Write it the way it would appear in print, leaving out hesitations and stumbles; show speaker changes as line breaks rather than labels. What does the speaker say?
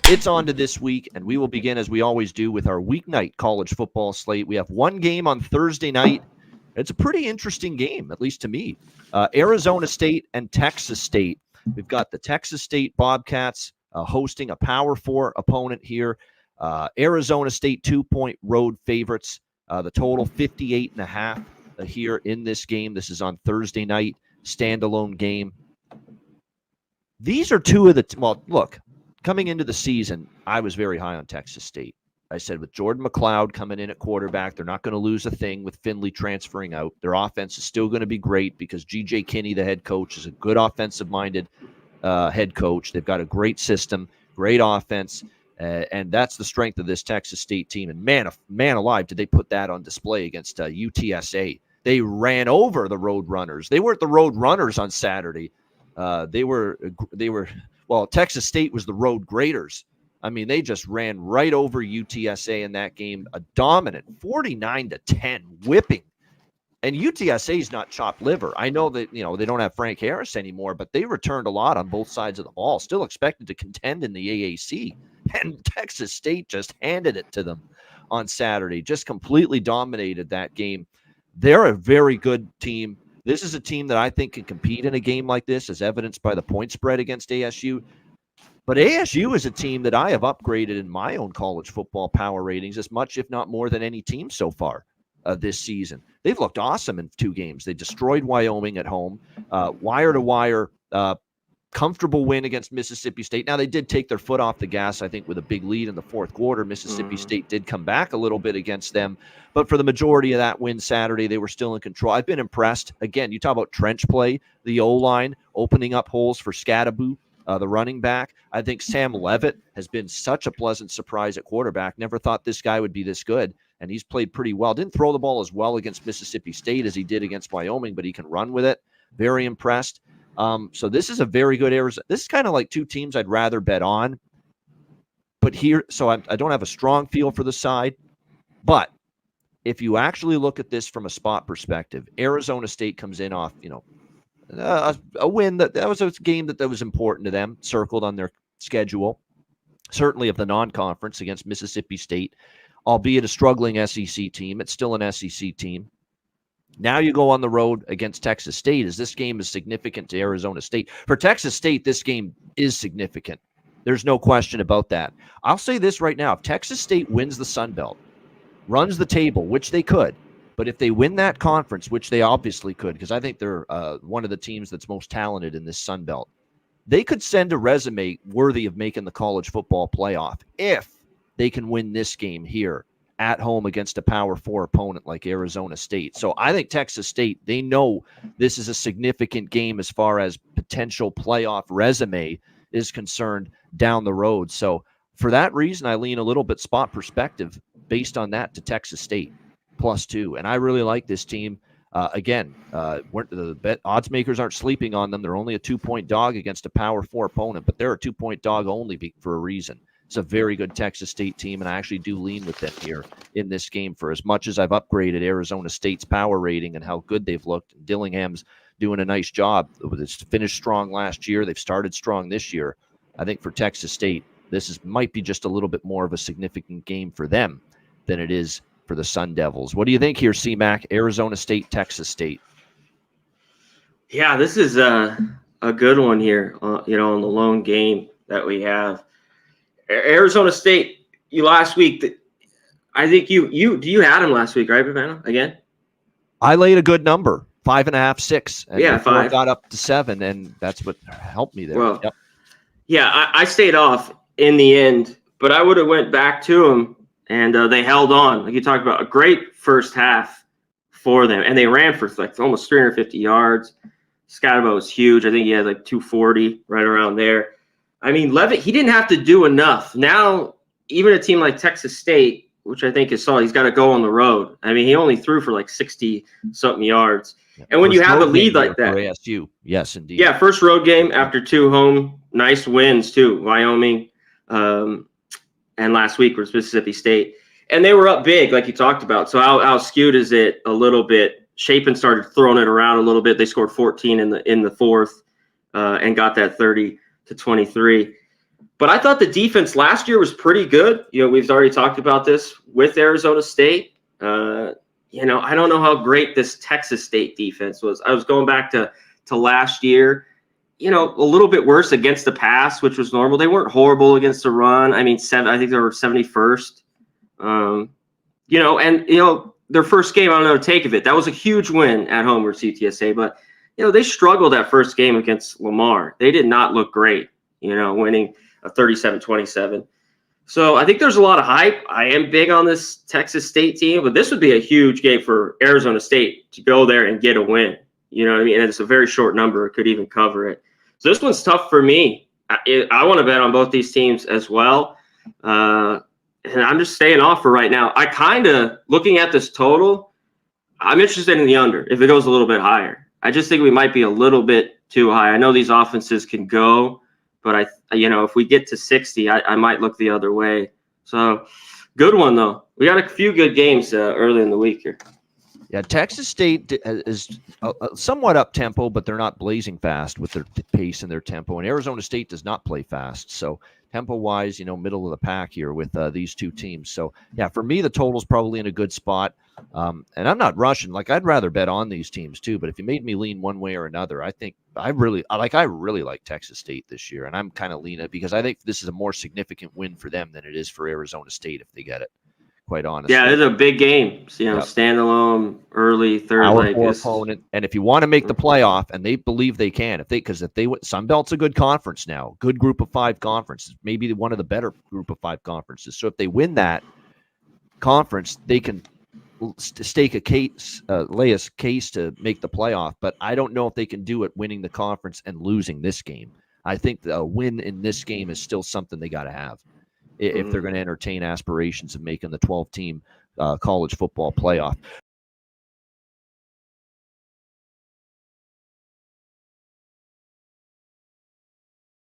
It's on to this week, and we will begin, as we always do, with our weeknight college football slate. We have one game on Thursday night. It's a pretty interesting game, at least to me. Arizona State and Texas State. We've got the Texas State Bobcats hosting a Power 4 opponent here. Arizona State 2-point road favorites. The total 58.5 here in this game. This is on Thursday night, standalone game. These are two of the well, look, coming into the season, I was very high on Texas State. I said with Jordan McLeod coming in at quarterback, they're not going to lose a thing with Finley transferring out. Their offense is still going to be great because G.J. Kinney, the head coach, is a good offensive-minded head coach. They've got a great system, great offense, and that's the strength of this Texas State team. And man alive, did they put that on display against UTSA. They ran over the Road Runners. They weren't the Road Runners on Saturday. They were well, Texas State was the Road Graders. I mean, they just ran right over UTSA in that game, a dominant 49-10 whipping. And UTSA is not chopped liver. I know that, they don't have Frank Harris anymore, but they returned a lot on both sides of the ball, still expected to contend in the AAC. And Texas State just handed it to them on Saturday, just completely dominated that game. They're a very good team. This is a team that I think can compete in a game like this, as evidenced by the point spread against ASU. But ASU is a team that I have upgraded in my own college football power ratings as much, if not more, than any team so far this season. They've looked awesome in 2 games. They destroyed Wyoming at home, wire-to-wire, comfortable win against Mississippi State. Now, they did take their foot off the gas, I think, with a big lead in the fourth quarter. Mississippi State did come back a little bit against them. But for the majority of that win Saturday, they were still in control. I've been impressed. Again, you talk about trench play, the O-line opening up holes for Scadaboo, the running back. I think Sam Levitt has been such a pleasant surprise at quarterback. Never thought this guy would be this good, and he's played pretty well. Didn't throw the ball as well against Mississippi State as he did against Wyoming, but he can run with it. Very impressed. So this is a very good Arizona. This is kind of like 2 teams I'd rather bet on. But here, so I don't have a strong feel for the side. But if you actually look at this from a spot perspective, Arizona State comes in off, a win that was a game that was important to them, circled on their schedule, certainly of the non-conference against Mississippi State, albeit a struggling SEC team. It's still an SEC team. Now you go on the road against Texas State, as this game is significant to Arizona State. For Texas State, this game is significant. There's no question about that. I'll say this right now. If Texas State wins the Sun Belt, runs the table, which they could, but if they win that conference, which they obviously could, because I think they're one of the teams that's most talented in this Sun Belt, they could send a resume worthy of making the college football playoff if they can win this game here at home against a Power 4 opponent like Arizona State. So I think Texas State, they know this is a significant game as far as potential playoff resume is concerned down the road. So for that reason, I lean a little bit spot perspective based on that to Texas State +2. And I really like this team. The odds makers aren't sleeping on them. They're only a 2-point dog against a Power 4 opponent, but they're a 2-point dog only for a reason. It's a very good Texas State team, and I actually do lean with them here in this game. For as much as I've upgraded Arizona State's power rating and how good they've looked, Dillingham's doing a nice job. It's finished strong last year. They've started strong this year. I think for Texas State, might be just a little bit more of a significant game for them than it is for the Sun Devils. What do you think here, C-Mac? Arizona State, Texas State.
Yeah, this is a good one here, on the lone game that we have. Arizona State, last week, I think you had him last week, right, Bavano? Again?
I laid a good number, 5.5, 6. And
5.
Got up to 7, and that's what helped me there.
Well, yep. Yeah, I stayed off in the end, but I would have went back to them, and they held on. Like you talked about, a great first half for them, and they ran for almost 350 yards. Scadaboo was huge. I think he had 240, right around there. I mean, Levitt, he didn't have to do enough. Now, even a team like Texas State, which I think is solid, he's got to go on the road. I mean, he only threw for 60-something yards. Yeah, and when you have a lead like that.
ASU. Yes, indeed.
Yeah, first road game after 2 home. Nice wins, too. Wyoming and last week was Mississippi State. And they were up big, like you talked about. So how skewed is it a little bit? Chapin started throwing it around a little bit. They scored 14 in the fourth and got that 30-23. But I thought the defense last year was pretty good. We've already talked about this with Arizona State. I don't know how great this Texas State defense was. I was going back to last year, a little bit worse against the pass, which was normal. They weren't horrible against the run. I mean, I think they were 71st. Their first game, I don't know what to take of it. That was a huge win at home versus UTSA, but they struggled that first game against Lamar. They did not look great, winning a 37-27. So I think there's a lot of hype. I am big on this Texas State team, but this would be a huge game for Arizona State to go there and get a win. You know what I mean? And it's a very short number. It could even cover it. So this one's tough for me. I want to bet on both these teams as well. And I'm just staying off for right now. I kind of, looking at this total, I'm interested in the under if it goes a little bit higher. I just think we might be a little bit too high. I know these offenses can go, but if we get to 60, I might look the other way. So good one, though. We got a few good games early in the week here.
Yeah, Texas State is somewhat up-tempo, but they're not blazing fast with their pace and their tempo. And Arizona State does not play fast. So tempo-wise, middle of the pack here with these two teams. So, yeah, for me, the total's probably in a good spot. And I'm not rushing. Like, I'd rather bet on these teams, too. But if you made me lean one way or another, I think I really like Texas State this year. And I'm kind of leaning because I think this is a more significant win for them than it is for Arizona State if they get it. Quite honestly.
Yeah, it's a big game. Standalone, early, third leg.
Opponent. And if you want to make the playoff, and they believe they can, because if they Sun Belt's a good conference now, good group of 5 conferences, maybe one of the better group of 5 conferences. So if they win that conference, they can stake a case, lay a case to make the playoff. But I don't know if they can do it winning the conference and losing this game. I think the win in this game is still something they got to have if they're going to entertain aspirations of making the 12-team college football playoff.